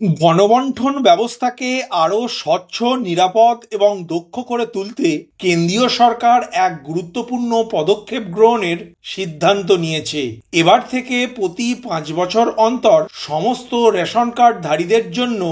গণবণ্টন ব্যবস্থাকে আরও স্বচ্ছ, নিরাপদ এবং দক্ষ করে তুলতে কেন্দ্রীয় সরকার এক গুরুত্বপূর্ণ পদক্ষেপ গ্রহণের সিদ্ধান্ত নিয়েছে। এবার থেকে প্রতি 5 বছর অন্তর সমস্ত রেশন কার্ডধারীদের জন্য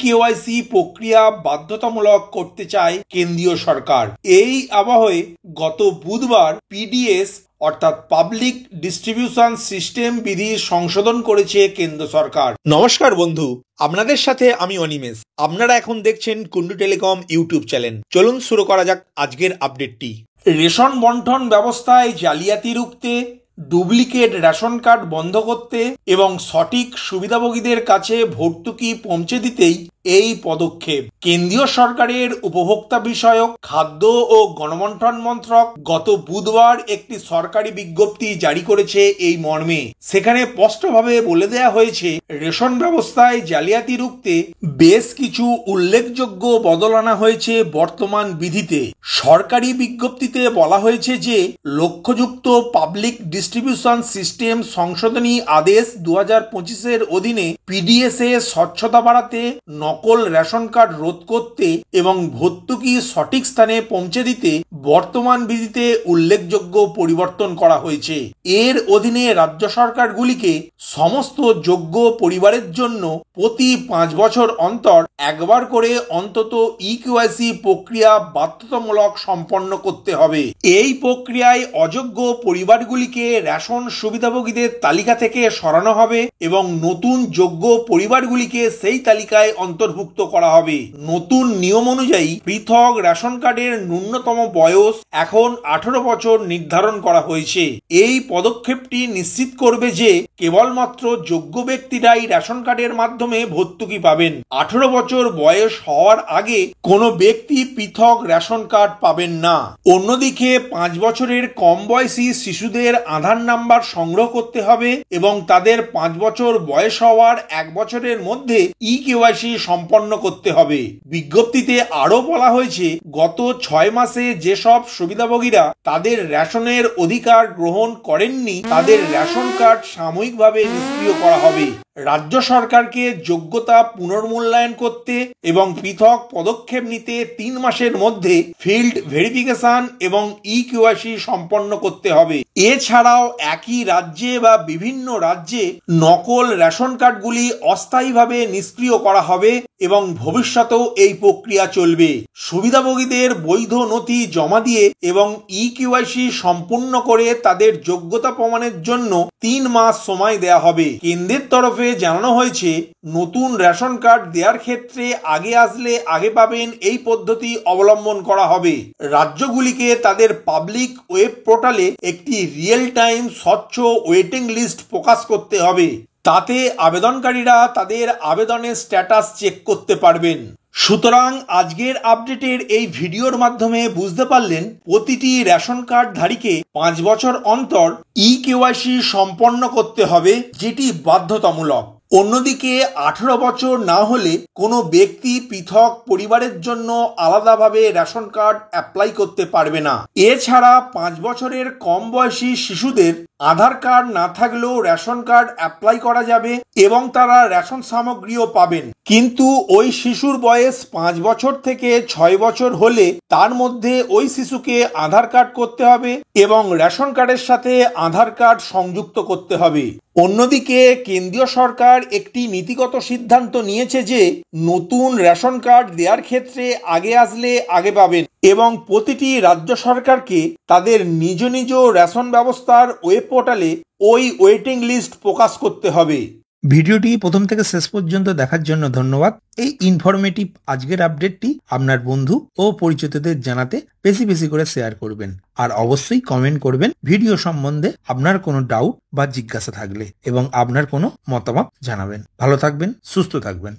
কেওয়াইসি প্রক্রিয়া বাধ্যতামূলক করতে চায় কেন্দ্রীয় সরকার। এই আবহে গত বুধবার পিডিএস অর্থাৎ পাবলিক ডিস্ট্রিবিউশন সিস্টেম বিধি সংশোধন করেছে কেন্দ্র সরকার। নমস্কার বন্ধু, আপনাদের সাথে আমি অনিমেষ। আপনারা এখন দেখছেন কুন্ডু টেলিকম ইউটিউব চ্যানেল। চলুন শুরু করা যাক আজকের আপডেটটি। রেশন বন্টন ব্যবস্থায় জালিয়াতি রুখতে, ডুপ্লিকেট রেশন কার্ড বন্ধ করতে এবং সঠিক সুবিধাভোগীদের কাছে ভর্তুকি পৌঁছে দিতেই এই পদক্ষেপ। কেন্দ্রীয় সরকারের উপভোক্তা বিষয়ক, খাদ্য ও গণবণ্টন মন্ত্রক গত বুধবার একটি সরকারি বিজ্ঞপ্তি জারি করেছে এই মর্মে। সেখানে স্পষ্টভাবে বলে দেওয়া হয়েছে, রেশন ব্যবস্থায় জালিয়াতি রুখতে বেশ কিছু উল্লেখযোগ্য বদল আনা হয়েছে বর্তমান বিধিতে। সরকারি বিজ্ঞপ্তিতে বলা হয়েছে যে লক্ষ্যযুক্ত পাবলিক ডিস্ট্রিবিউশন সিস্টেম সংশোধনী আদেশ 2025-এর অধীনে পিডিএস এ স্বচ্ছতা বাড়াতে, নকল রেশন কার্ড রোধ করতে এবং ভর্তুকি সঠিক স্থানে পৌঁছে দিতে বর্তমান বিধিতে উল্লেখযোগ্য পরিবর্তন করা হয়েছে। এর অধীনে রাজ্য সরকারগুলিকে সমস্ত যোগ্য পরিবারের জন্য প্রতি 5 বছর অন্তর একবার করে অন্তত কেওয়াইসি প্রক্রিয়া বাধ্যতামূলক সম্পন্ন করতে হবে। এই প্রক্রিয়ায় অযোগ্য পরিবারগুলিকে রেশন সুবিধাভোগীদের তালিকা থেকে সরানো হবে এবং নতুন যোগ্য পরিবারগুলিকে সেই তালিকায় অন্তর্ভুক্ত করা হবে। নতুন নিয়ম অনুযায়ী পৃথক রেশন কার্ডের ন্যূনতম বয়স এখন 18 বছর নির্ধারণ করা হয়েছে। এই পদক্ষেপটি নিশ্চিত করবে যে কেবলমাত্র যোগ্য ব্যক্তিরাই রেশন কার্ডের মাধ্যমে ভর্তুকি পাবেন। 18 বছর বয়স হওয়ার আগে কোনো ব্যক্তি পৃথক রেশন কার্ড পাবেন না। অন্যদিকে 5 বছরের কম বয়সী শিশুদের আধার নাম্বার সংগ্রহ করতে হবে এবং তাদের 5 বছর বয়স হওয়ার 1 বছরের মধ্যে কেওয়াইসি সম্পন্ন করতে হবে। বিজ্ঞপ্তিতে আরো বলা হয়েছে, গত 6 মাসে যেসব সুবিধাভোগীরা তাদের রেশনের অধিকার গ্রহণ করেননি তাদের রেশন কার্ড সাময়িকভাবে নিষ্ক্রিয় করা হবে। রাজ্য সরকারকে যোগ্যতা পুনর্মূল্যায়ন করতে এবং পৃথক পদক্ষেপ নিতে 3 মাসের মধ্যে ফিল্ড ভেরিফিকেশন এবং কেওয়াইসি সম্পন্ন করতে হবে। এছাড়াও একই রাজ্যে বা বিভিন্ন রাজ্যে নকল রেশন কার্ডগুলি অস্থায়ীভাবে নিষ্ক্রিয় করা হবে এবং ভবিষ্যতেও এই প্রক্রিয়া চলবে। সুবিধাভোগীদের বৈধ নথি জমা দিয়ে এবং কেওয়াইসি সম্পূর্ণ করে তাদের যোগ্যতা প্রমাণের জন্য 3 মাস সময় দেয়া হবে। কেন্দ্রের তরফে জানানো হয়েছে, নতুন রেশন কার্ড দেওয়ার ক্ষেত্রে আগে আসলে আগে পাবেন এই পদ্ধতি অবলম্বন করা হবে। রাজ্যগুলিকে তাদের পাবলিক ওয়েব পোর্টালে একটি রিয়েল টাইম স্বচ্ছ ওয়েটিং লিস্ট প্রকাশ করতে হবে। তাতে আবেদনকারীরা তাদের আবেদনের স্ট্যাটাস চেক করতে পারবেন। সুতরাং আজকের আপডেটের এই ভিডিওর মাধ্যমে বুঝতে পারলেন, প্রতিটি রেশন কার্ডধারীকে 5 বছর অন্তর কেওয়াইসি সম্পন্ন করতে হবে, যেটি বাধ্যতামূলক। অন্যদিকে 18 বছর না হলে কোনো ব্যক্তি পৃথক পরিবারের জন্য আলাদাভাবে রেশন কার্ড অ্যাপ্লাই করতে পারবে না। এছাড়া 5 বছরের কম বয়সী শিশুদের আধার কার্ড না থাকলেও রেশন কার্ড অ্যাপ্লাই করা যাবে এবং তারা রেশন সামগ্রীও পাবেন। কিন্তু ওই শিশুর বয়স 5 বছর থেকে 6 বছর হলে তার মধ্যে ওই শিশুকে আধার কার্ড করতে হবে এবং রেশন কার্ডের সাথে আধার কার্ড সংযুক্ত করতে হবে। অন্যদিকে কেন্দ্রীয় সরকার একটি নীতিগত সিদ্ধান্ত নিয়েছে যে নতুন রেশন কার্ড দেওয়ার ক্ষেত্রে আগে আসলে আগে পাবেন এবং প্রতিটি রাজ্য সরকারকে তাদের নিজ নিজ রেশন ব্যবস্থার ওয়েব পোর্টালে ওই ওয়েটিং লিস্ট প্রকাশ করতে হবে। ভিডিওটি প্রথম থেকে শেষ পর্যন্ত দেখার জন্য ধন্যবাদ। এই ইনফরমেটিভ আজকের আপডেটটি আপনার বন্ধু ও পরিচিতদের জানাতে বেশি বেশি করে শেয়ার করবেন আর অবশ্যই কমেন্ট করবেন ভিডিও সম্বন্ধে আপনার কোনো ডাউট বা জিজ্ঞাসা থাকলে এবং আপনার কোনো মতামত জানাবেন। ভালো থাকবেন, সুস্থ থাকবেন।